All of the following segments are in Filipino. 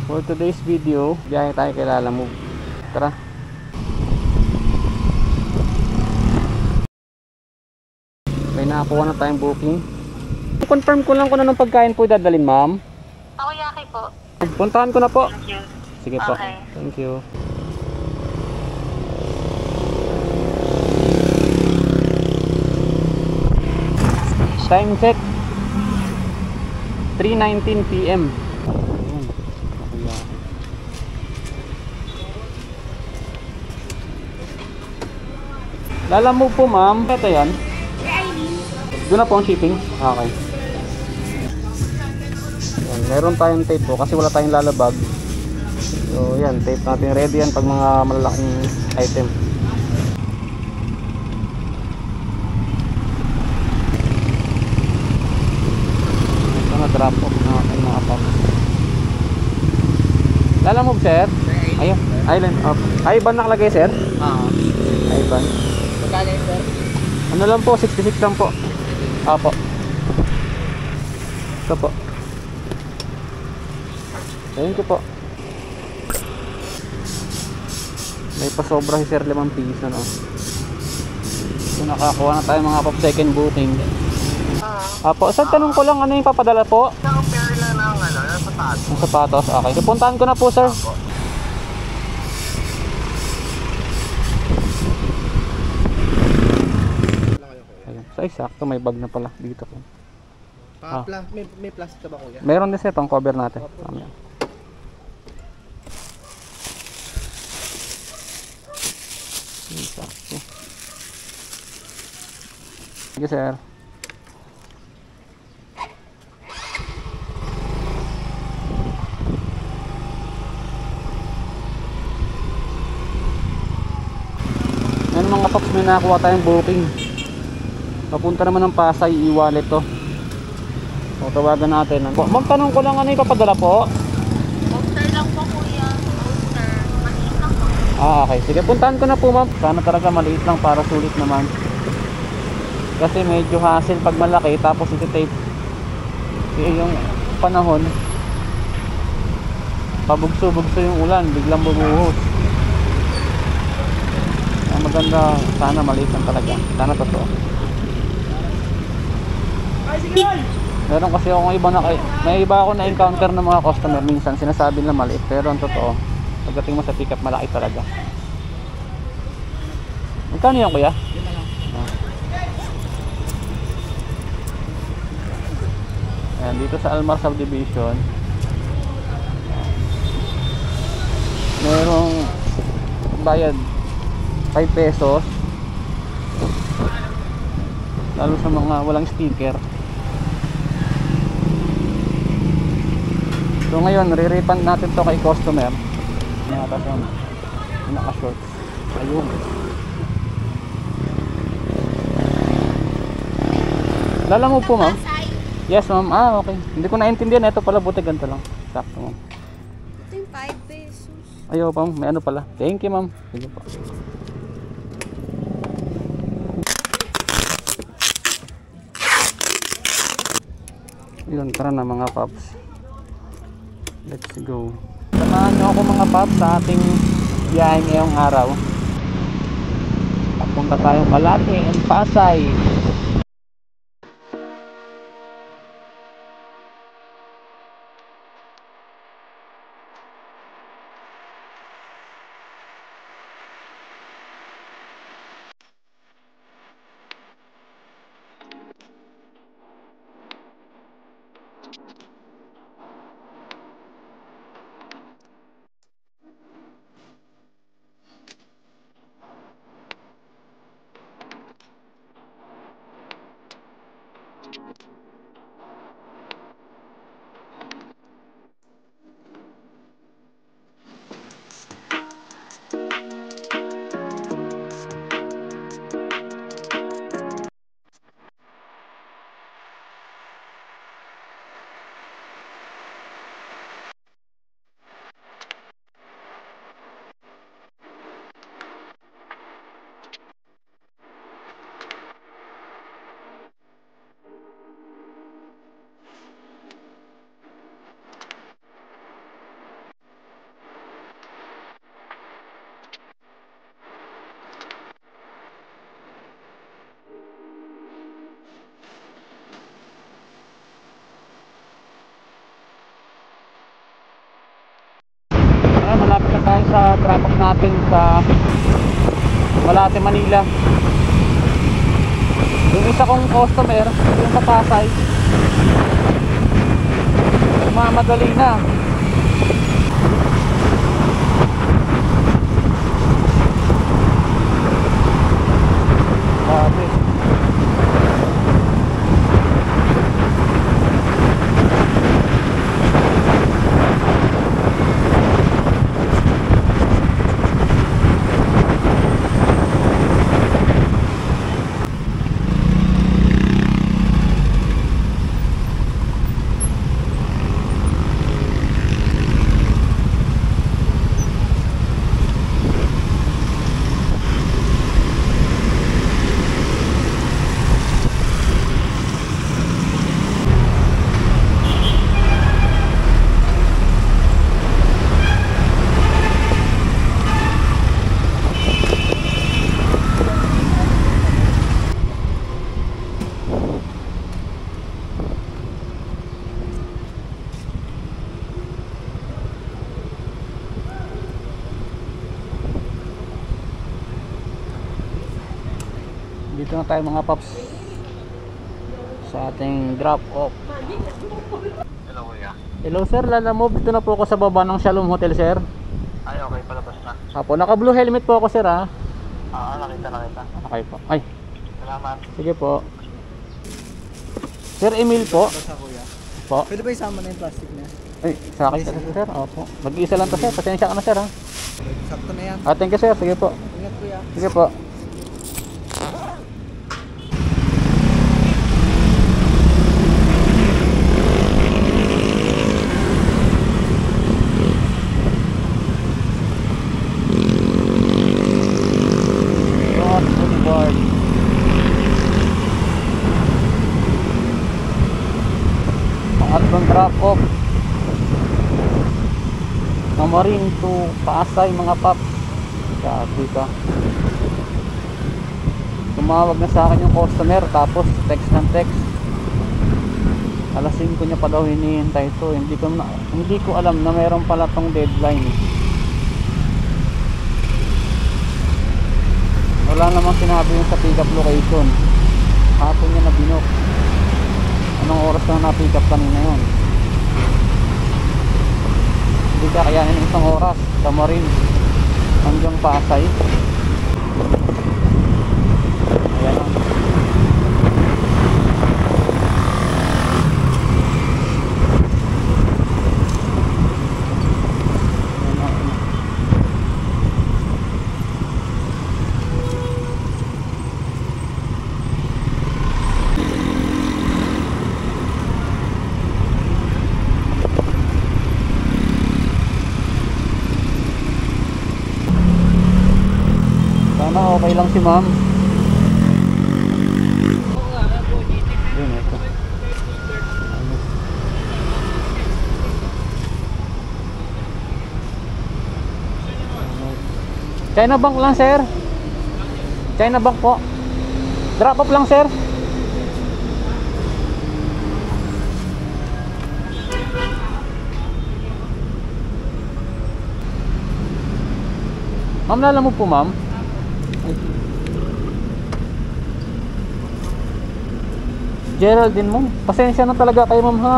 For today's video, biyahe tayo kay Lalamove. Tara. May nakakuha na tayong booking. Confirm ko lang kung anong pagkain po dadalhin, ma'am. Takoyaki po. Puntahan ko na po. Thank you. Sige po. Okay. Thank you. Time check 3:19 PM. Lalamove po, ma'am. Ito yan. Doon na po ang shipping. Okay. Yan, meron tayong tape po kasi wala tayong lalabag. So yan, tape natin ready yan pag mga malalaking item. Ito na drop off na ating mga pop. Lalamove, sir? Ayun, island up. Iban nakalagay, sir? Iban. Magkano yun, sir? Ano lang po, 66 lang po. Apo. Ito po. Thank you po. May pasobra si sir 5 piso, no? So nakakuha na tayo mga pop second booking. Apo, sir, tanong ko lang, ano yung papadala po? Isang pair lang ng sapatos. Ang sapatos, okay. Pupuntahan ko na po, sir. Ayun. So eksakto, may bag na pala dito po. May plastic ka ba, kuya? Meron din, sir, pang cover natin. Tama yan. Eksakto. Sige, sir. Ngayon mga paps, may nakakuha tayong booking. Papunta naman ng Pasay, e-wallet to. So tawagan natin. Magtanong ko lang, ano yung papadala po? Poster lang po, kuya. Poster. Maliit lang po. Okay, sige, puntahan ko na po, ma'am. Sana talaga maliit lang para sulit naman. Kasi medyo hassle pag malaki tapos iti-tape. Yung panahon, pabugso-bugso yung ulan, biglang bumuhos. Ang maganda, sana maliit lang talaga. Sana totoo. Meron kasi akong iba may iba ako na encounter ng mga customer, minsan sinasabi nila maliit, pero ang totoo, pagdating mo sa pick up, malaki talaga. Magkano yan, kuya? Ayan, dito sa Almar Subdivision merong bayad 5 pesos lalo sa mga walang sticker. So ngayon, re-refund natin to kay customer. Tapos yung naka-shorts. Ayun. Lalamove po, ma'am? Yes, ma'am. Okay. Hindi ko naintindihan. Ito pala, buti ganito lang. Sakto, ma'am. Ito yung 5 pesos. Ayaw, ma'am. May ano pala. Thank you, ma'am. Sige po. Yun, tara na mga paps. Let's go. Samahan nyo ako mga paps sa ating biyahe ngayong araw. Papunta tayong Malate and Pasay. tayo sa drop-off natin sa Malate, Manila. Yung isa kong customer, yung sa Pasay, mamadali na. Grabe. Dito na tayo mga paps sa ating drop off. Hello kuya. Hello sir, lalamove. Dito na po ako sa baba ng Shalom Hotel sir. Ay, okay, palabas na. Apo, naka blue helmet po ako sir ha. Nakita. Okay po. Ay, Salamat. sige po. Sir Emil po. Basta kuya. Po. Pwede ba isama na yung plastic na? Ay, sa akin kasi sir. Opo. Mag-iisa lang to sir. Pasensya ka na sir ha. Sakto na yan. Thank you sir. Sige po. Ingat kuya. Sige po. Pangatlong drop off Namarin to Pasay mga paps. Sabi ka, tumawag na sa akin yung customer, tapos text ng text. Alas 5 niya pa daw hinihintay to. Hindi ko alam na meron pala tong deadline. Wala namang sinabi yung sa pick up location. Hapon niya na binok. Anong oras na na-pick up kanina yun? Hindi kakayanin ng isang oras sa Marin hanggang Pasay. Ayan lang. Sana okay lang si ma'am. Yun, ito. China Bank lang sir. China Bank po. Drop off lang sir. Ma'am, lalamove po ma'am. Geraldine mo, pasensya na talaga kayo ma'am ha.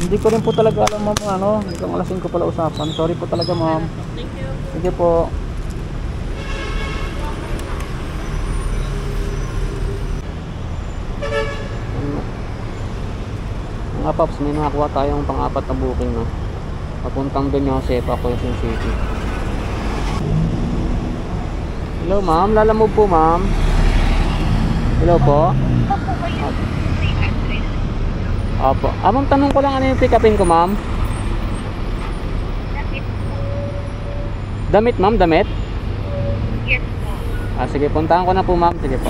Hindi ko rin po talaga alam ma'am ano, hanggang alas 5 pala usapan. Sorry po talaga ma'am. Thank you. Sige po. Mga paps, may nakakuha tayong pang-apat na booking no. Papuntang Don Josepa, Quezon City. Hello ma'am, lalamove po ma'am. Hello po. Opo. Amang tanong ko lang, ano yung pick upin ko ma'am? Damit ma'am, damit? Yes po. Sige, puntahan ko na po ma'am. Sige po.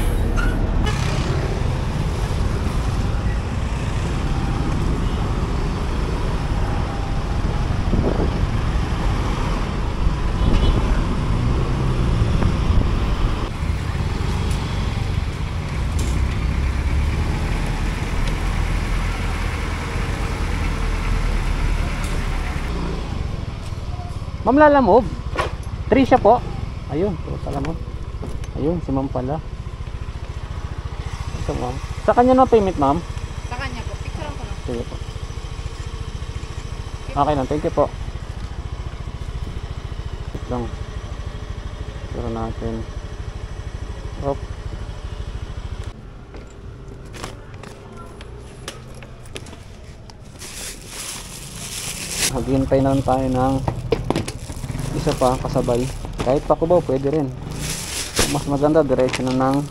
Ma'am, lalamove. Tricia po. Ayun, po, salamat. Ayun, si ma'am pala. Ito ma'am. Sa kanya na payment ma'am? Sa kanya po. Picture ko na. Sige po. Okay lang, thank you po. Wait lang. Pero natin. Hop. Maghihintay naman tayo ng isa pa kasabay. Kahit pa Cubao pwede rin. Mas maganda diretso na ng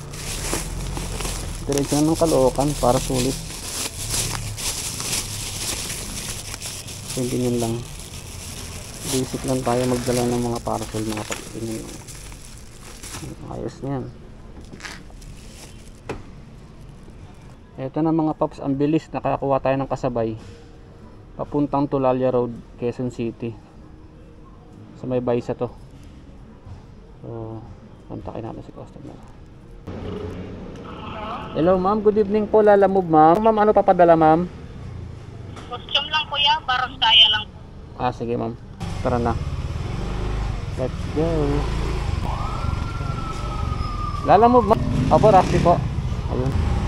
Caloocan para sulit. So ganyan lang. Basic lang tayo magdala ng mga parcel, mga pagkain. Ayos niyan. Ito na mga paps, ang bilis, nakakuha tayo ng kasabay papuntang Tulalia Road, Quezon City. Sa may Baisa to. So kontakin natin si customer. Hello ma'am, good evening po, Lalamove ma'am. Ma'am, ano papadala ma'am? Costume lang kuya. Barang saya lang. Ah sige ma'am, tara na, let's go. Lalamove ma'am. Opo, Rusty po. Ayun.